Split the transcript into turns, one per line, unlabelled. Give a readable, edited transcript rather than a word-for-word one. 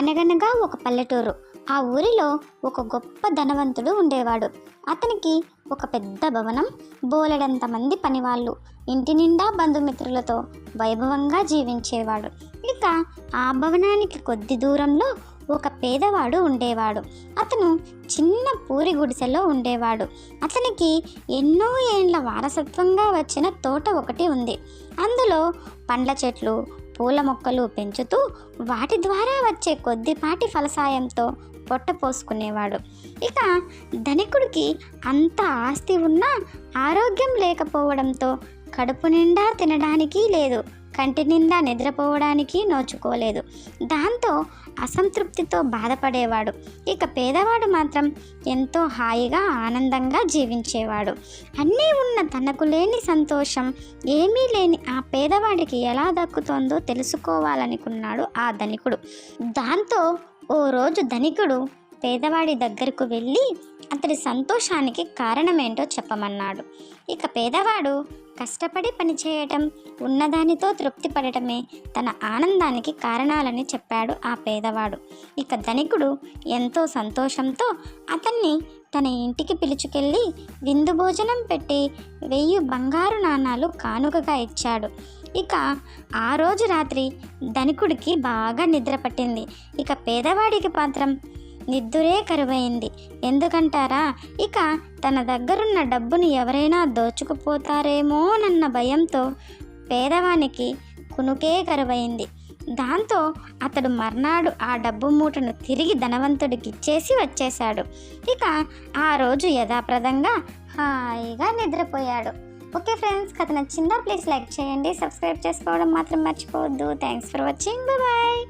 అనగనగా ఒక పల్లెటూరు. ఆ ఊరిలో ఒక గొప్ప ధనవంతుడు ఉండేవాడు. అతనికి ఒక పెద్ద భవనం, బోలెడంత మంది పనివాళ్ళు, ఇంటి నిండా బంధుమిత్రులతో వైభవంగా జీవించేవాడు. ఇక ఆ భవనానికి కొద్ది దూరంలో ఒక పేదవాడు ఉండేవాడు. అతను చిన్న పూరి గుడిసెలో ఉండేవాడు. అతనికి ఎన్నో ఏండ్ల వారసత్వంగా వచ్చిన తోట ఒకటి ఉంది. అందులో పండ్ల చెట్లు, పూల మొక్కలు పెంచుతూ వాటి ద్వారా వచ్చే కొద్దిపాటి ఫలసాయంతో పొట్ట పోసుకునేవాడు. ఇక ధనికుడికి అంత ఆస్తి ఉన్నా ఆరోగ్యం లేకపోవడంతో కడుపు నిండా తినడానికి లేదు, కంటి నిండా నిద్రపోవడానికి నోచుకోలేదు. దాంతో అసంతృప్తితో బాధపడేవాడు. ఇక పేదవాడు మాత్రం ఎంతో హాయిగా ఆనందంగా జీవించేవాడు. అన్నీ ఉన్న తనకు లేని సంతోషం ఏమీ లేని ఆ పేదవాడికి ఎలా దక్కుతోందో తెలుసుకోవాలనుకున్నాడు ఆ ధనికుడు. దాంతో ఓ రోజు ధనికుడు పేదవాడి దగ్గరకు వెళ్ళి అతడి సంతోషానికి కారణమేంటో చెప్పమన్నాడు. ఇక పేదవాడు కష్టపడి పనిచేయటం, ఉన్నదానితో తృప్తి పడటమే తన ఆనందానికి కారణాలని చెప్పాడు ఆ పేదవాడు. ఇక ధనికుడు ఎంతో సంతోషంతో అతన్ని తన ఇంటికి పిలుచుకెళ్ళి విందు భోజనం పెట్టి 1000 బంగారు నాణాలు కానుకగా ఇచ్చాడు. ఇక ఆ రోజు రాత్రి ధనికుడికి బాగా నిద్ర పట్టింది. ఇక పేదవాడికి మాత్రం నిద్దురే కరువైంది. ఎందుకంటారా, ఇక తన దగ్గరున్న డబ్బుని ఎవరైనా దోచుకుపోతారేమోనన్న భయంతో పేదవానికి కునుకే కరువైంది. దాంతో అతడు మర్నాడు ఆ డబ్బు మూటను తిరిగి ధనవంతుడికి ఇచ్చేసి వచ్చేశాడు. ఇక ఆ రోజు యథాప్రదంగా హాయిగా నిద్రపోయాడు. ఓకే ఫ్రెండ్స్, కథ నచ్చిందా? ప్లీజ్ లైక్ చేయండి, సబ్స్క్రైబ్ చేసుకోవడం మాత్రం మర్చిపోవద్దు. Thanks for watching, bye.